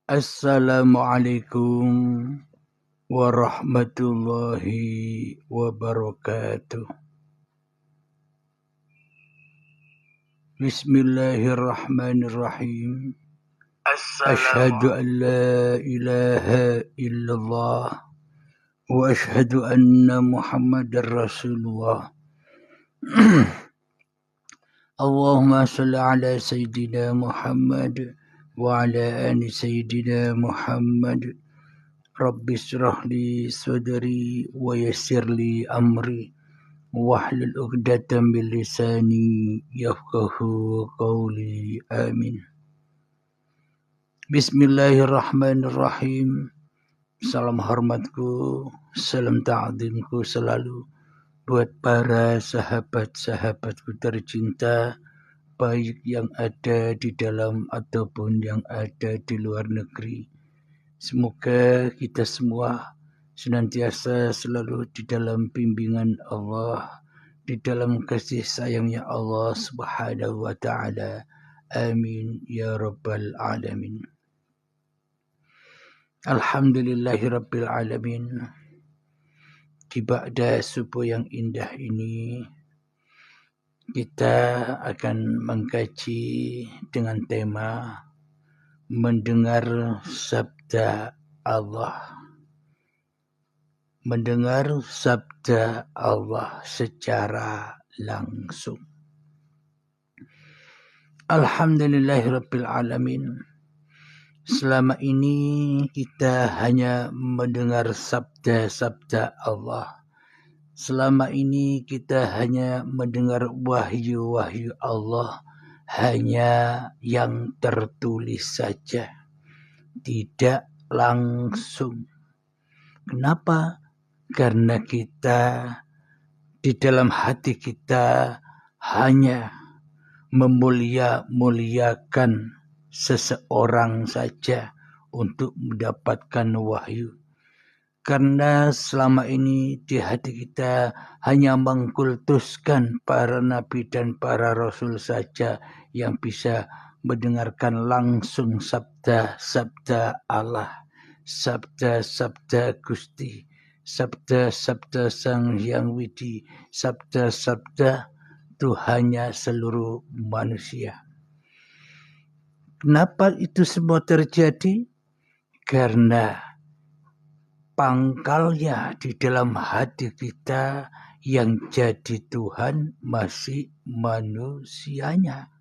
Assalamualaikum warahmatullahi wabarakatuh. Bismillahirrahmanirrahim. Ashhadu an la ilaha illallah wa ashhadu anna Muhammadar Rasulullah. Allahumma salli ala Sayyidina Muhammad wa ala ali Sayyidina Muhammad. Rabbi syrah li sadri wa yassir li amri wahlul 'uqdatam min lisani yafqahu qawli. Amin. Bismillahirrahmanirrahim. Salam hormatku, salam ta'zimku selalu buat para sahabat-sahabatku tercinta, baik yang ada di dalam ataupun yang ada di luar negeri. Semoga kita semua senantiasa selalu di dalam bimbingan Allah, di dalam kasih sayangnya Allah Subhanahu wa ta'ala. Amin ya rabbal alamin. Alhamdulillahi rabbil alamin. Di ba'da subuh yang indah ini, kita akan mengkaji dengan tema mendengar sabda Allah. Mendengar sabda Allah secara langsung. Alhamdulillahirabbil alamin. Selama ini kita hanya mendengar sabda-sabda Allah. Selama ini kita hanya mendengar wahyu-wahyu Allah, hanya yang tertulis saja, tidak langsung. Kenapa? Karena kita di dalam hati kita hanya memulia-muliakan seseorang saja untuk mendapatkan wahyu. Karena selama ini di hati kita hanya mengkultuskan para nabi dan para rasul saja yang bisa mendengarkan langsung sabda-sabda Allah, sabda-sabda Gusti, sabda-sabda Sang Hyang Widi, sabda-sabda Tuhannya seluruh manusia. Kenapa itu semua terjadi? Karena pangkalnya di dalam hati kita yang jadi Tuhan masih manusianya.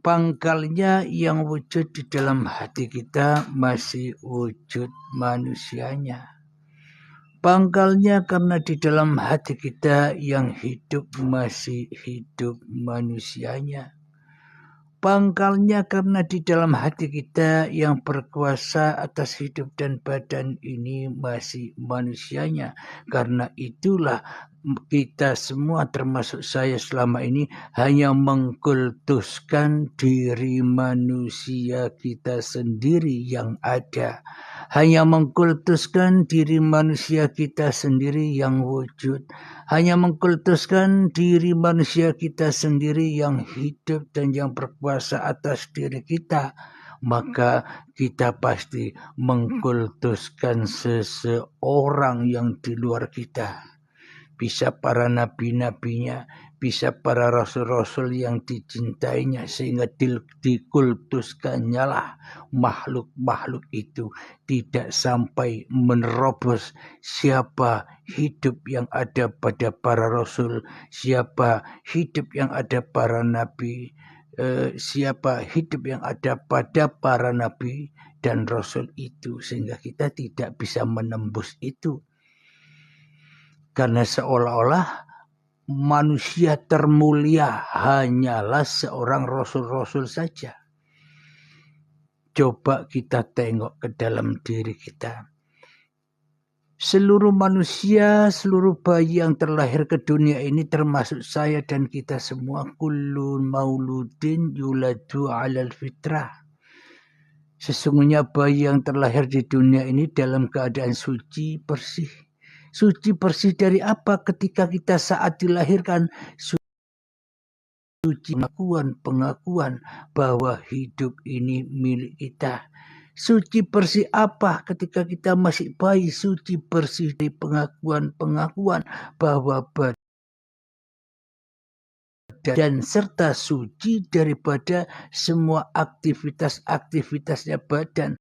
Pangkalnya yang wujud di dalam hati kita masih wujud manusianya. Pangkalnya karena di dalam hati kita yang hidup masih hidup manusianya. Pangkalnya karena di dalam hati kita yang berkuasa atas hidup dan badan ini masih manusianya. Karena itulah kita semua termasuk saya selama ini hanya mengkultuskan diri manusia kita sendiri yang ada. Hanya mengkultuskan diri manusia kita sendiri yang wujud. Hanya mengkultuskan diri manusia kita sendiri yang hidup dan yang berkuasa atas diri kita. Maka kita pasti mengkultuskan seseorang yang di luar kita. Bisa para nabi-nabinya, bisa para rasul-rasul yang dicintainya, sehingga dikultuskannya lah makhluk-makhluk itu tidak sampai menerobos siapa hidup yang ada pada para rasul, siapa hidup yang ada para nabi, siapa hidup yang ada pada para nabi dan rasul itu, sehingga kita tidak bisa menembus itu. Karena seolah-olah manusia termulia hanyalah seorang rasul-rasul saja. Coba kita tengok ke dalam diri kita. Seluruh manusia, seluruh bayi yang terlahir ke dunia ini termasuk saya dan kita semua. Kullu mauludin yuladu alal fitrah. Sesungguhnya bayi yang terlahir di dunia ini dalam keadaan suci, bersih. Suci bersih dari apa? Ketika kita saat dilahirkan, suci pengakuan bahwa hidup ini milik kita. Suci bersih apa ketika kita masih bayi? Suci bersih dari pengakuan-pengakuan bahwa badan dan serta suci daripada semua aktivitasnya badan.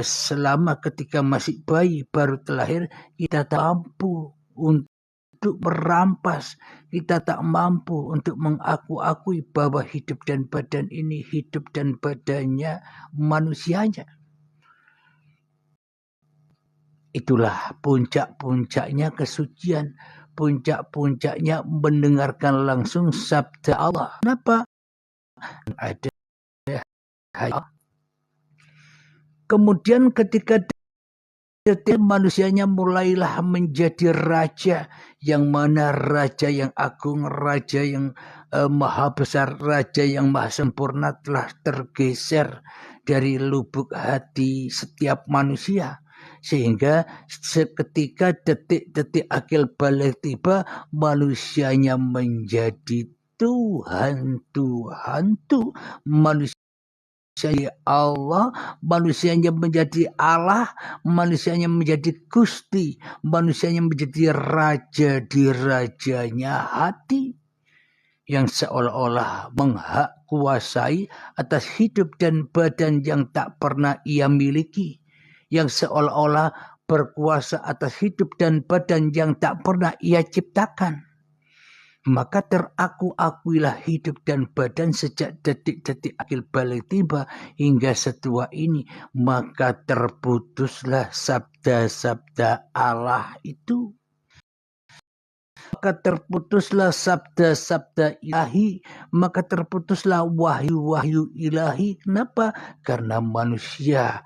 Selama ketika masih bayi baru terlahir, kita tak mampu untuk merampas, kita tak mampu untuk mengaku-akui bahwa hidup dan badan ini hidup dan badannya manusianya. Itulah puncak-puncaknya kesucian, puncak-puncaknya mendengarkan langsung sabda Allah. Kenapa? Ada hayat. Kemudian ketika manusianya mulailah menjadi raja, yang mana raja yang agung, raja yang maha besar, raja yang maha sempurna telah tergeser dari lubuk hati setiap manusia. Sehingga seketika detik-detik akil balik tiba, manusianya menjadi Tuhan. Manusia Allah, manusianya menjadi Allah, manusianya menjadi Gusti, manusianya menjadi raja di rajanya hati, yang seolah-olah menghak kuasai atas hidup dan badan yang tak pernah ia miliki, yang seolah-olah berkuasa atas hidup dan badan yang tak pernah ia ciptakan. Maka teraku-akuilah hidup dan badan sejak detik-detik akil balik tiba hingga setua ini. Maka terputuslah sabda-sabda Allah itu. Maka terputuslah sabda-sabda ilahi. Maka terputuslah wahyu-wahyu ilahi. Kenapa? Karena manusia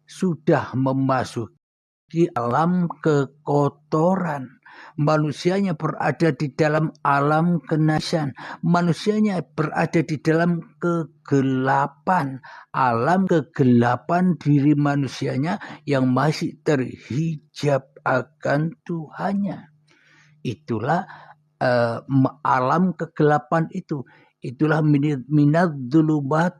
sudah memasuki alam kekotoran. Manusianya berada di dalam alam kenajisan. Manusianya berada di dalam kegelapan. Alam kegelapan diri manusianya yang masih terhijab akan Tuhannya. Itulah alam kegelapan itu. Itulah minad dzulumat.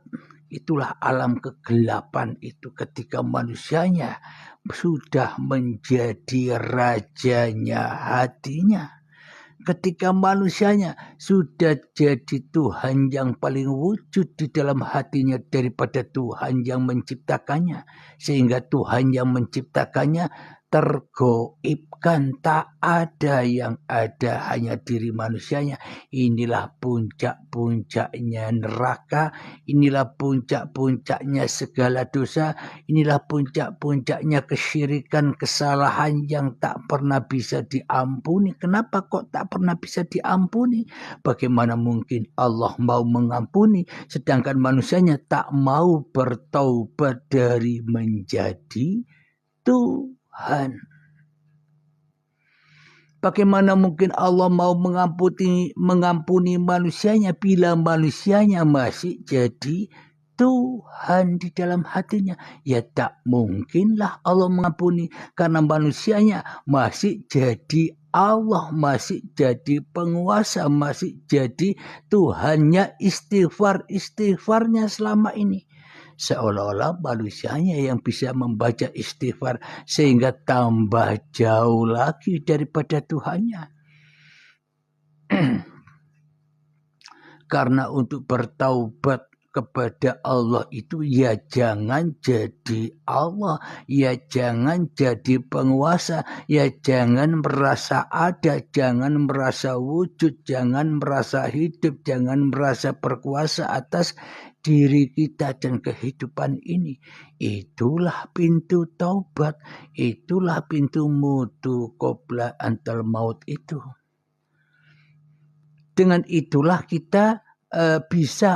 Itulah alam kegelapan itu ketika manusianya sudah menjadi rajanya hatinya. Ketika manusianya sudah jadi Tuhan yang paling wujud di dalam hatinya daripada Tuhan yang menciptakannya. Sehingga Tuhan yang menciptakannya tergoibkan, tak ada, yang ada hanya diri manusianya. Inilah puncak-puncaknya neraka, inilah puncak-puncaknya segala dosa, inilah puncak-puncaknya kesyirikan, kesalahan yang tak pernah bisa diampuni. Kenapa kok tak pernah bisa diampuni? Bagaimana mungkin Allah mau mengampuni sedangkan manusianya tak mau bertaubat dari menjadi Tuhan? Bagaimana mungkin Allah mau mengampuni manusianya bila manusianya masih jadi Tuhan di dalam hatinya? Ya tak mungkinlah Allah mengampuni karena manusianya masih jadi Allah, masih jadi penguasa, masih jadi Tuhannya istighfarnya selama ini. Seolah-olah manusianya yang bisa membaca istighfar sehingga tambah jauh lagi daripada Tuhannya. Karena untuk bertaubat kepada Allah itu ya jangan jadi Allah, ya jangan jadi penguasa, ya jangan merasa ada, jangan merasa wujud, jangan merasa hidup, jangan merasa berkuasa atas diri kita dan kehidupan ini. Itulah pintu taubat, itulah pintu mutu qabla antal maut itu. Dengan itulah kita bisa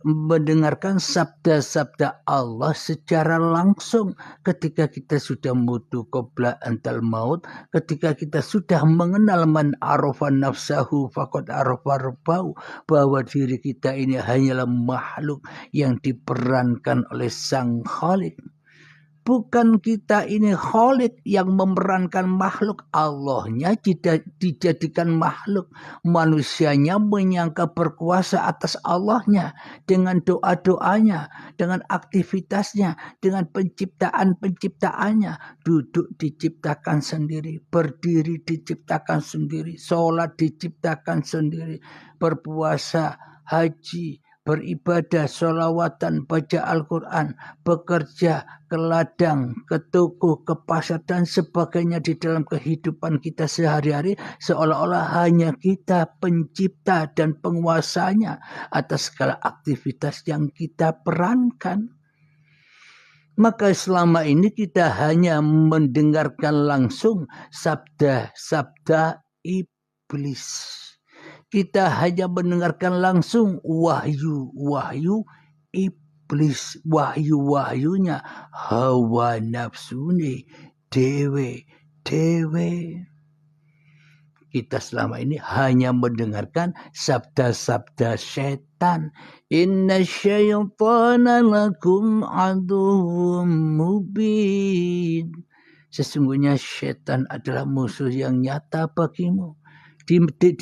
mendengarkan sabda-sabda Allah secara langsung ketika kita sudah mutu qabla antal maut, ketika kita sudah mengenal man arafan nafsahu faqad arafa rabbahu, bahwa diri kita ini hanyalah makhluk yang diperankan oleh Sang Khalik. Bukan kita ini Khalik yang memerankan makhluk. Allahnya dijadikan makhluk. Manusianya menyangka berkuasa atas Allahnya. Dengan doa-doanya. Dengan aktivitasnya. Dengan penciptaannya. Duduk diciptakan sendiri. Berdiri diciptakan sendiri. Sholat diciptakan sendiri. Berpuasa, haji, beribadah, sholawatan, baca Al-Quran, bekerja, ke ladang, ke toko, ke pasar, dan sebagainya di dalam kehidupan kita sehari-hari, seolah-olah hanya kita pencipta dan penguasanya atas segala aktivitas yang kita perankan. Maka selama ini kita hanya mendengarkan langsung sabda-sabda iblis. Kita hanya mendengarkan langsung wahyu-wahyu iblis. Wahyu-wahyunya hawa nafsune dewe-dewe. Kita selama ini hanya mendengarkan sabda-sabda setan. Inna syaitana lakum aduwwum mubin. Sesungguhnya setan adalah musuh yang nyata bagimu. Di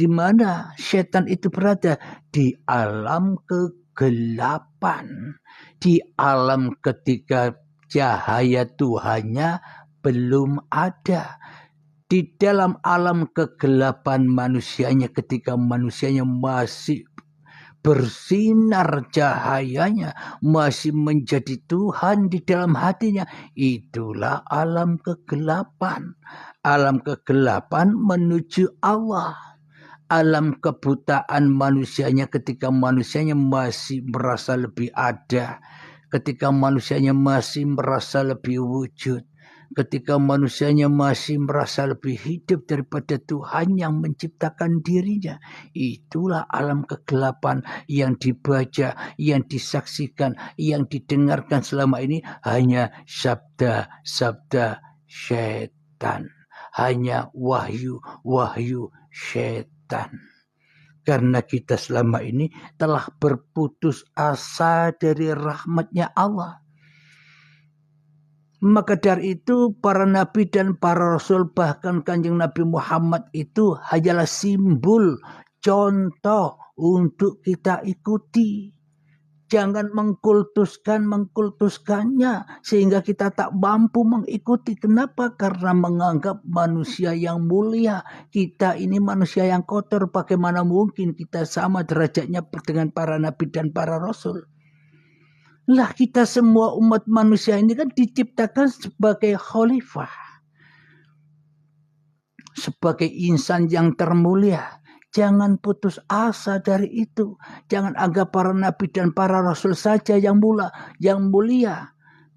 mana setan itu berada? Di alam kegelapan. Di alam ketika cahaya Tuhannya belum ada. Di dalam alam kegelapan manusianya ketika manusianya masih bersinar cahayanya, masih menjadi Tuhan di dalam hatinya. Itulah alam kegelapan. Alam kegelapan menuju Allah. Alam kebutaan manusianya ketika manusianya masih merasa lebih ada. Ketika manusianya masih merasa lebih wujud. Ketika manusianya masih merasa lebih hidup daripada Tuhan yang menciptakan dirinya. Itulah alam kegelapan yang dibaca, yang disaksikan, yang didengarkan selama ini hanya sabda-sabda syaitan. Hanya wahyu-wahyu syaitan. Karena kita selama ini telah berputus asa dari rahmatnya Allah. Maka dari itu para nabi dan para rasul, bahkan Kanjeng Nabi Muhammad itu hanyalah simbol, contoh untuk kita ikuti. Jangan mengkultuskannya sehingga kita tak mampu mengikuti. Kenapa? Karena menganggap manusia yang mulia. Kita ini manusia yang kotor. Bagaimana mungkin kita sama derajatnya dengan para nabi dan para rasul? Lah kita semua umat manusia ini kan diciptakan sebagai khalifah. Sebagai insan yang termulia. Jangan putus asa dari itu. Jangan anggap para nabi dan para rasul saja yang mulia.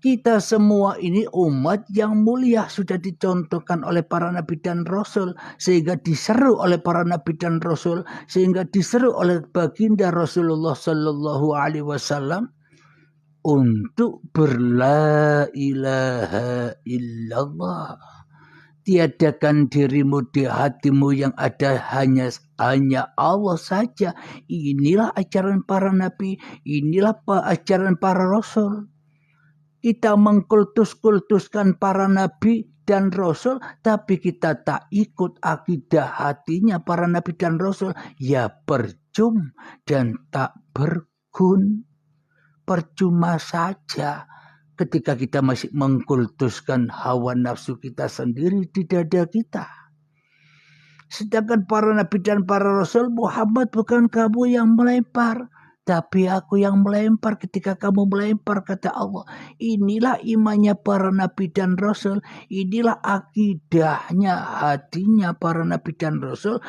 Kita semua ini umat yang mulia, sudah dicontohkan oleh para nabi dan rasul, sehingga diseru oleh para nabi dan rasul, sehingga diseru oleh baginda Rasulullah sallallahu alaihi wasallam untuk berla ilaha illallah. Tiadakan dirimu di hatimu, yang ada hanya Allah saja. Inilah ajaran para nabi, inilah ajaran para rasul. Kita mengkultuskan para nabi dan rasul, tapi kita tak ikut akidah hatinya para nabi dan rasul, ya percuma dan tak berguna. Percuma saja ketika kita masih mengkultuskan hawa nafsu kita sendiri di dada kita. Sedangkan para nabi dan para rasul, Muhammad, bukan kamu yang melempar, tapi aku yang melempar. Ketika kamu melempar, kata Allah, inilah imannya para nabi dan rasul, inilah akidahnya, hatinya para nabi dan rasul.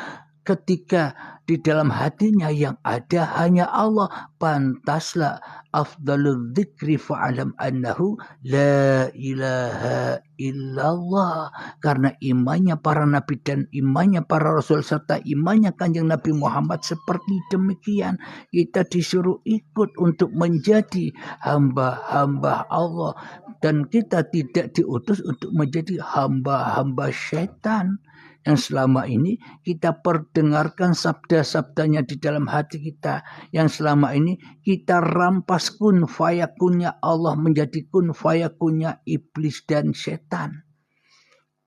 Ketika di dalam hatinya yang ada hanya Allah, pantaslah afdalul dzikri fa'alam annahu la ilaha illallah. Karena imannya para nabi dan imannya para rasul serta imannya Kanjeng Nabi Muhammad seperti demikian, kita disuruh ikut untuk menjadi hamba-hamba Allah, dan kita tidak diutus untuk menjadi hamba-hamba syaitan. yang selama ini kita perdengarkan sabda-sabdanya di dalam hati kita, yang selama ini kita rampas kun fayakunnya Allah menjadi kun fayakunnya iblis dan setan.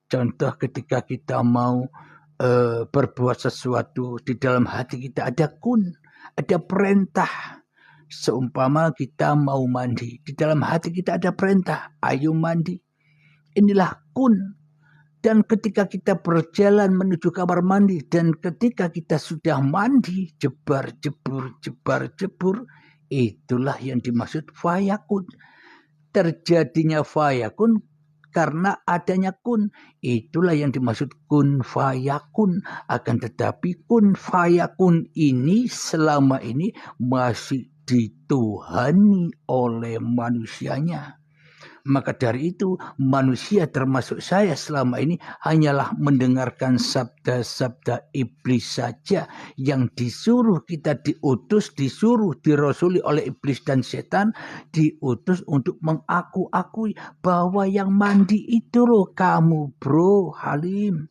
Contoh ketika kita mau berbuat sesuatu, di dalam hati kita ada kun, ada perintah. Seumpama kita mau mandi, di dalam hati kita ada perintah, ayo mandi. Inilah kun. Dan ketika kita berjalan menuju kamar mandi, dan ketika kita sudah mandi, jebar jebur, itulah yang dimaksud fayakun. Terjadinya fayakun karena adanya kun. Itulah yang dimaksud kun fayakun. Akan tetapi kun fayakun ini selama ini masih dituhani oleh manusianya. Maka dari itu manusia termasuk saya selama ini hanyalah mendengarkan sabda-sabda iblis saja yang disuruh kita diutus, disuruh dirasuli oleh iblis dan setan, diutus untuk mengaku-akui bahwa yang mandi itu loh kamu bro Halim.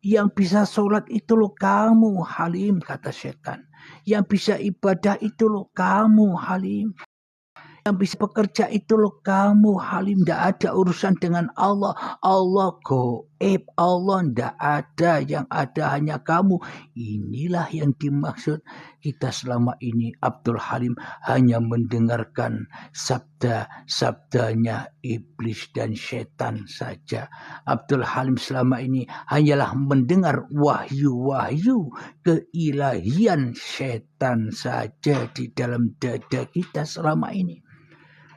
Yang bisa sholat itu loh kamu Halim, kata setan. Yang bisa ibadah itu loh kamu Halim. Yang bisa bekerja itu loh kamu Halim. Tidak ada urusan dengan Allah. Allah goib. Allah tidak ada. Yang ada hanya kamu. Inilah yang dimaksud kita selama ini. Abdul Halim hanya mendengarkan sabda-sabdanya iblis dan setan saja. Abdul Halim selama ini hanyalah mendengar wahyu-wahyu keilahian setan saja di dalam dada kita selama ini.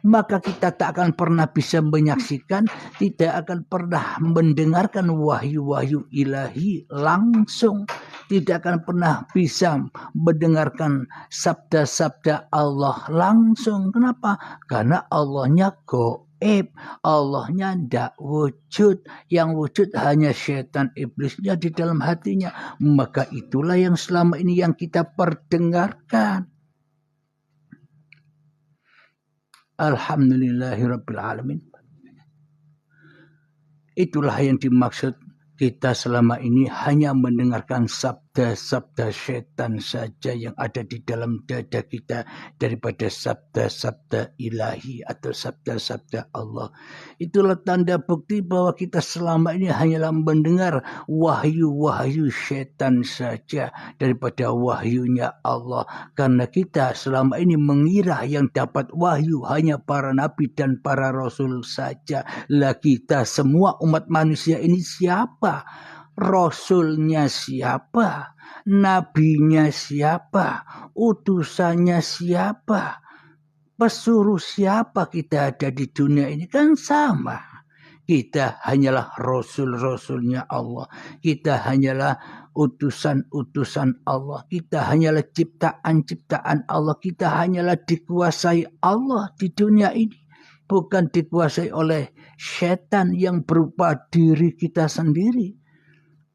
Maka kita tak akan pernah bisa menyaksikan, tidak akan pernah mendengarkan wahyu-wahyu ilahi langsung. Tidak akan pernah bisa mendengarkan sabda-sabda Allah langsung. Kenapa? Karena Allahnya goib. Allahnya tidak wujud. Yang wujud hanya setan iblisnya di dalam hatinya. Maka itulah yang selama ini yang kita perdengarkan. Alhamdulillahirabbil alamin. Itulah yang dimaksud kita selama ini hanya mendengarkan sabda-sabda setan saja yang ada di dalam dada kita daripada sabda-sabda ilahi atau sabda-sabda Allah. Itulah tanda bukti bahwa kita selama ini hanyalah mendengar wahyu-wahyu setan saja daripada wahyunya Allah. Karena kita selama ini mengira yang dapat wahyu hanya para nabi dan para rasul saja. Lah kita semua umat manusia ini siapa? Rasulnya siapa? Nabinya siapa? Utusannya siapa? Pesuruh siapa kita ada di dunia ini? Kan sama. Kita hanyalah rasul-rasulnya Allah. Kita hanyalah utusan-utusan Allah. Kita hanyalah ciptaan-ciptaan Allah. Kita hanyalah dikuasai Allah di dunia ini. Bukan dikuasai oleh setan yang berupa diri kita sendiri.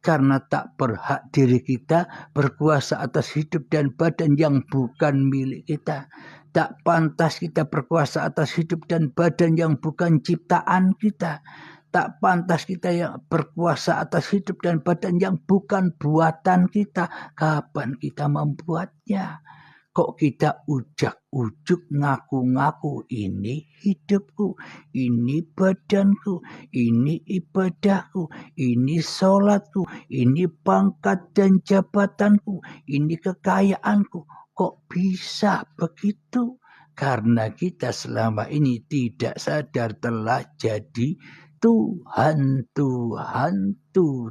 Karena tak berhak diri kita berkuasa atas hidup dan badan yang bukan milik kita. Tak pantas kita berkuasa atas hidup dan badan yang bukan ciptaan kita. Tak pantas kita yang berkuasa atas hidup dan badan yang bukan buatan kita. Kapan kita membuatnya? Kok kita ujak-ujuk ngaku-ngaku ini hidupku, ini badanku, ini ibadahku, ini sholatku, ini pangkat dan jabatanku, ini kekayaanku. Kok bisa begitu? Karena kita selama ini tidak sadar telah jadi Tuhan-Tuhan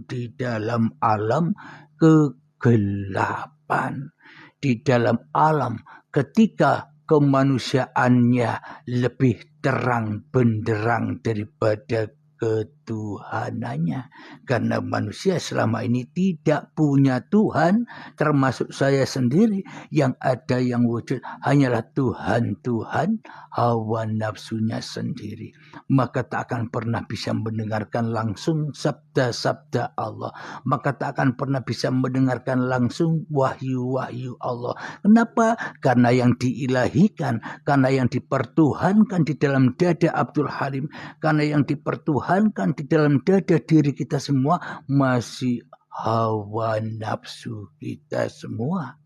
di dalam alam kegelapan. Di dalam alam ketika kemanusiaannya lebih terang benderang daripada ketuhanannya. Karena manusia selama ini tidak punya Tuhan, termasuk saya sendiri. Yang ada yang wujud hanyalah Tuhan-Tuhan hawa nafsunya sendiri. Maka tak akan pernah bisa mendengarkan langsung sabda-sabda Allah. Maka tak akan pernah bisa mendengarkan langsung wahyu-wahyu Allah. Kenapa? Karena yang diilahikan, karena yang dipertuhankan di dalam dada Abdul Halim, karena yang dipertuhankan di dalam dada diri kita semua masih hawa nafsu kita semua.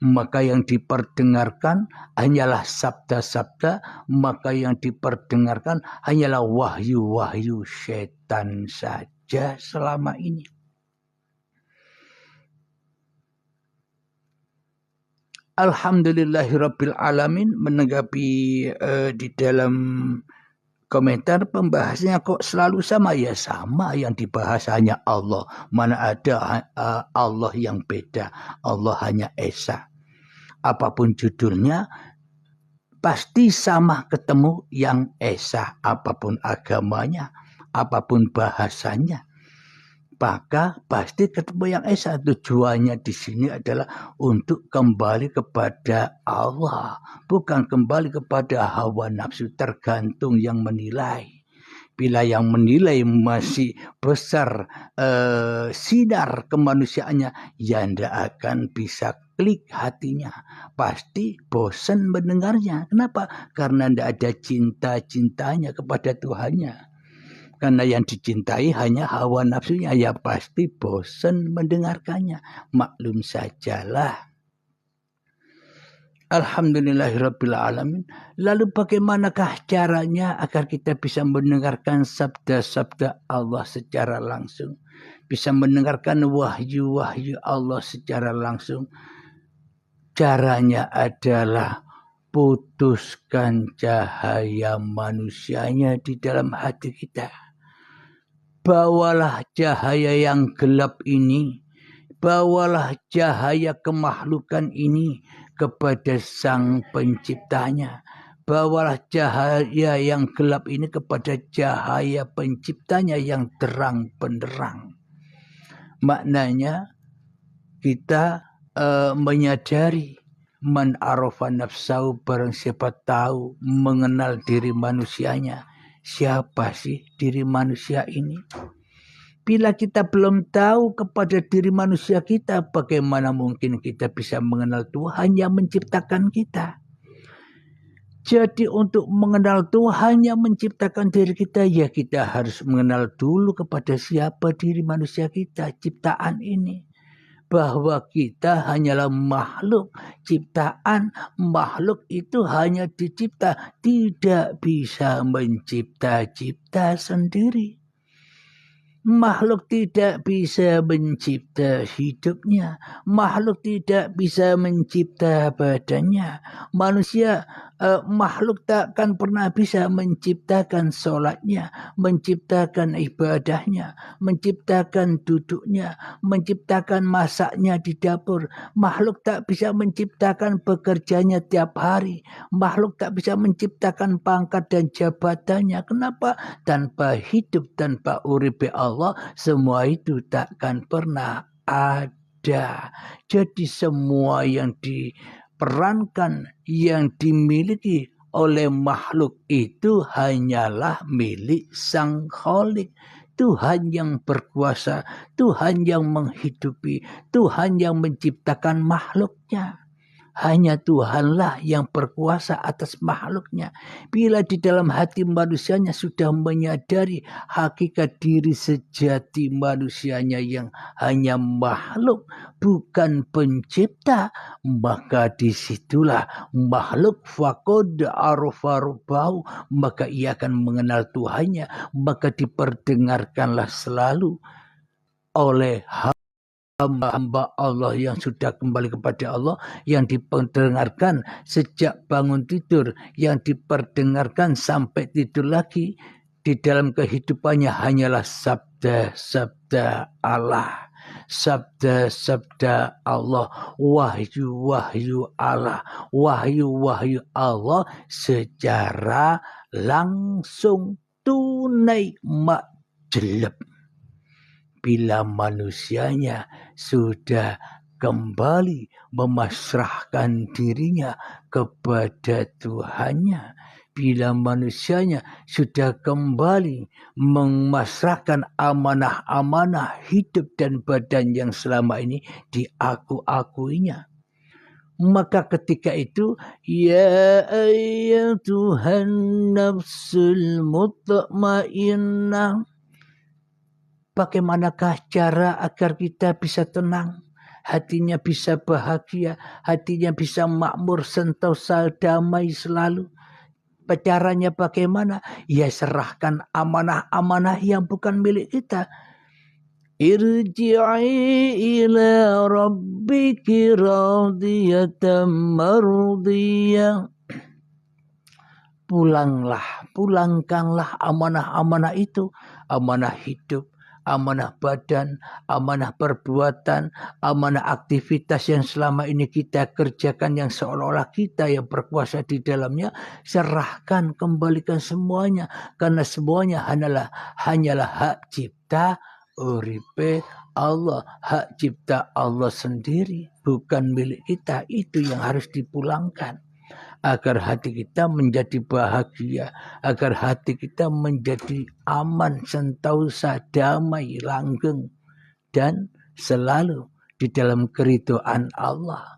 Maka yang diperdengarkan hanyalah sabda-sabda, maka yang diperdengarkan hanyalah wahyu-wahyu setan saja selama ini. Alhamdulillahirabbil alamin. Menanggapi di dalam komentar pembahasannya kok selalu sama, ya sama, yang dibahas hanya Allah. Mana ada Allah yang beda, Allah hanya Esa. Apapun judulnya pasti sama ketemu yang Esa, apapun agamanya, apapun bahasanya. Maka pasti ketemu yang Esa. Tujuannya di sini adalah untuk kembali kepada Allah, bukan kembali kepada hawa nafsu. Tergantung yang menilai. Bila yang menilai masih besar sinar kemanusiaannya, ya ndak akan bisa klik hatinya. Pasti bosan mendengarnya. Kenapa? Karena ndak ada cinta-cintanya kepada Tuhannya. Karena yang dicintai hanya hawa nafsunya, ya pasti bosan mendengarkannya. Maklum sajalah. Alhamdulillahirabbil alamin. Lalu bagaimanakah caranya agar kita bisa mendengarkan sabda-sabda Allah secara langsung, bisa mendengarkan wahyu-wahyu Allah secara langsung? Caranya adalah putuskan cahaya manusianya di dalam hati kita. Bawalah cahaya yang gelap ini, bawalah cahaya kemakhlukan ini kepada Sang Penciptanya. Bawalah cahaya yang gelap ini kepada cahaya Penciptanya yang terang benderang. Maknanya kita menyadari, man arafa nafsahu, barang siapa tahu mengenal diri manusianya. Siapa sih diri manusia ini? Bila kita belum tahu kepada diri manusia kita, bagaimana mungkin kita bisa mengenal Tuhan yang menciptakan kita? Jadi untuk mengenal Tuhan yang menciptakan diri kita, ya kita harus mengenal dulu kepada siapa diri manusia kita, ciptaan ini. Bahwa kita hanyalah makhluk ciptaan. Makhluk itu hanya dicipta, tidak bisa mencipta-cipta sendiri. Makhluk tidak bisa mencipta hidupnya. Makhluk tidak bisa mencipta badannya. Manusia, makhluk takkan pernah bisa menciptakan sholatnya, menciptakan ibadahnya, menciptakan duduknya, menciptakan masaknya di dapur. Makhluk tak bisa menciptakan bekerjanya tiap hari. Makhluk tak bisa menciptakan pangkat dan jabatannya. Kenapa? Tanpa hidup, tanpa uripe Allah, semua itu takkan pernah ada. Jadi semua yang diperankan, yang dimiliki oleh makhluk itu hanyalah milik Sang Khalik. Tuhan yang berkuasa, Tuhan yang menghidupi, Tuhan yang menciptakan makhluknya. Hanya Tuhanlah yang berkuasa atas makhluknya. Bila di dalam hati manusianya sudah menyadari hakikat diri sejati manusianya yang hanya makhluk, bukan pencipta, maka disitulah makhluk faqad arafa rabbahu, maka ia akan mengenal Tuhannya. Maka diperdengarkanlah selalu oleh hamba-hamba Allah yang sudah kembali kepada Allah, yang diperdengarkan sejak bangun tidur, yang diperdengarkan sampai tidur lagi. Di dalam kehidupannya hanyalah sabda-sabda Allah, sabda-sabda Allah, wahyu-wahyu Allah, wahyu-wahyu Allah secara langsung, tunai, jelep. Bila manusianya sudah kembali memasrahkan dirinya kepada Tuhannya, bila manusianya sudah kembali memasrahkan amanah-amanah hidup dan badan yang selama ini diaku-akuinya, maka ketika itu, ya ayyatuhan nafsul mutmainnah, bagaimanakah cara agar kita bisa tenang, hatinya bisa bahagia, hatinya bisa makmur, sentosa, damai selalu. Caranya bagaimana? Ya serahkan amanah-amanah yang bukan milik kita. Irji'i ila rabbiki radiyatan mardiyah. Pulangkanlah amanah-amanah itu, amanah hidup, amanah badan, amanah perbuatan, amanah aktivitas yang selama ini kita kerjakan yang seolah-olah kita yang berkuasa di dalamnya, serahkan, kembalikan semuanya, karena semuanya hanyalah hak cipta uripe Allah, hak cipta Allah sendiri, bukan milik kita. Itu yang harus dipulangkan agar hati kita menjadi bahagia, agar hati kita menjadi aman, sentosa, damai, langgeng, dan selalu di dalam keridhaan Allah.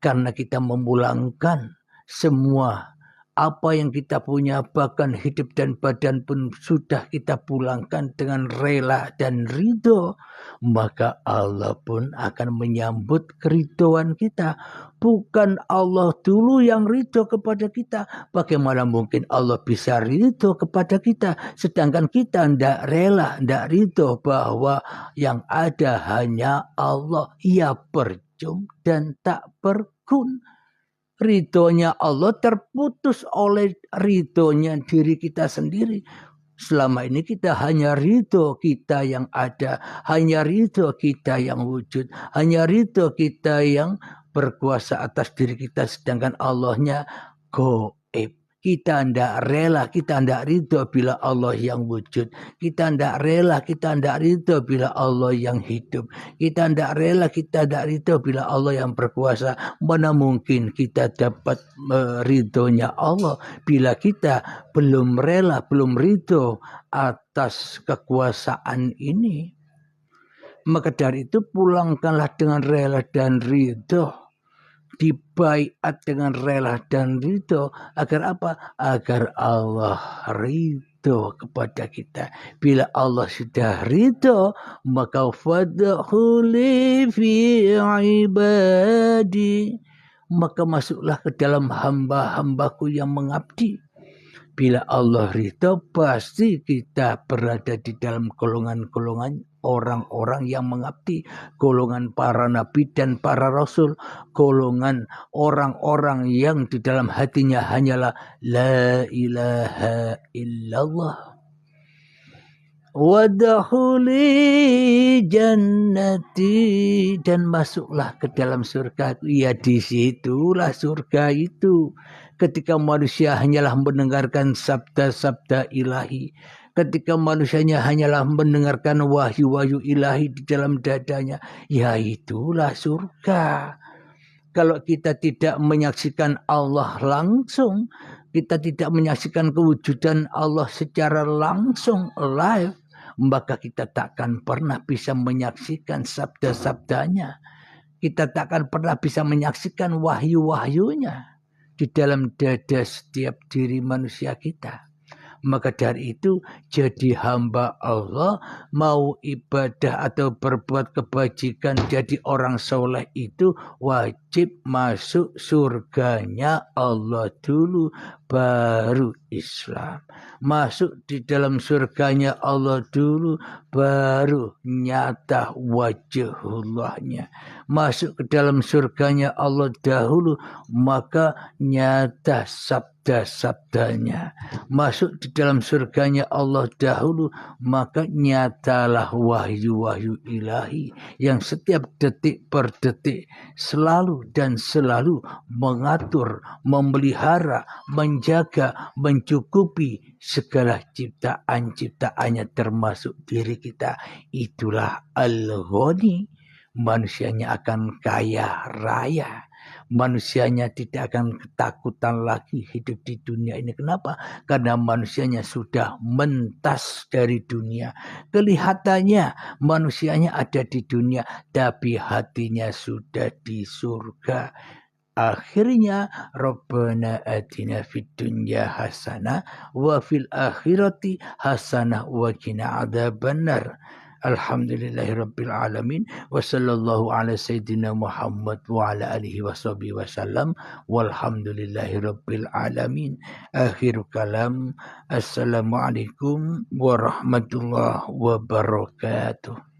Karena kita memulangkan semua apa yang kita punya, bahkan hidup dan badan pun sudah kita pulangkan dengan rela dan ridho, maka Allah pun akan menyambut keridhaan kita. Bukan Allah dulu yang ridho kepada kita. Bagaimana mungkin Allah bisa ridho kepada kita, sedangkan kita tidak rela, tidak ridho bahwa yang ada hanya Allah. Ia percuma dan tak berguna. Ridhonya Allah terputus oleh ridhonya diri kita sendiri. Selama ini kita hanya ridho kita yang ada, hanya ridho kita yang wujud, hanya ridho kita yang berkuasa atas diri kita, sedangkan Allahnya gaib. Kita tidak rela, kita tidak ridho bila Allah yang wujud. Kita tidak rela, kita tidak ridho bila Allah yang hidup. Kita tidak rela, kita tidak ridho bila Allah yang berkuasa. Mana mungkin kita dapat ridhonya Allah bila kita belum rela, belum ridho atas kekuasaan ini. Maka dari itu pulangkanlah dengan rela dan ridho. Dibaiat dengan rela dan ridho. Agar apa? Agar Allah ridho kepada kita. Bila Allah sudah ridho, maka fadkhuli fi ibadi, maka masuklah ke dalam hamba-hambaku yang mengabdi. Bila Allah ridho, pasti kita berada di dalam golongan-golongan orang-orang yang mengabdi, golongan para nabi dan para rasul, golongan orang-orang yang di dalam hatinya hanyalah la ilaha illallah. Wadkhuli jannati, dan masuklah ke dalam surga. Ya, disitulah surga itu. Ketika manusia hanyalah mendengarkan sabda-sabda ilahi, ketika manusianya hanyalah mendengarkan wahyu-wahyu ilahi di dalam dadanya, ya itulah surga. Kalau kita tidak menyaksikan Allah langsung, kita tidak menyaksikan kewujudan Allah secara langsung live, maka kita takkan pernah bisa menyaksikan sabda-sabdanya. Kita takkan pernah bisa menyaksikan wahyu-wahyunya di dalam dada setiap diri manusia kita. Maka dari itu, jadi hamba Allah, mau ibadah atau berbuat kebajikan, jadi orang soleh itu wajib masuk surganya Allah dulu, baru Islam. Masuk di dalam surganya Allah dulu, baru nyata wajhullahnya. Masuk ke dalam surganya Allah dahulu, maka nyata sabda-sabdanya. Masuk di dalam surganya Allah dahulu, maka nyatalah wahyu-wahyu ilahi yang setiap detik per detik selalu dan selalu mengatur, memelihara, menjaga, mencukupi segala ciptaan-ciptaannya termasuk diri kita. Itulah Al-Ghani. Manusianya akan kaya raya. Manusianya tidak akan ketakutan lagi hidup di dunia ini. Kenapa? Karena manusianya sudah mentas dari dunia. Kelihatannya manusianya ada di dunia, tapi hatinya sudah di surga. Akhirnya Rabbana atina fid dunya hasanah wa fil akhirati hasanah wa qina adzabannar. Alhamdulillahirabbil alamin wa sallallahu ala sayyidina Muhammad wa ala alihi washabihi wasallam walhamdulillahirabbil alamin. Akhir kalam. Assalamualaikum warahmatullahi wabarakatuh.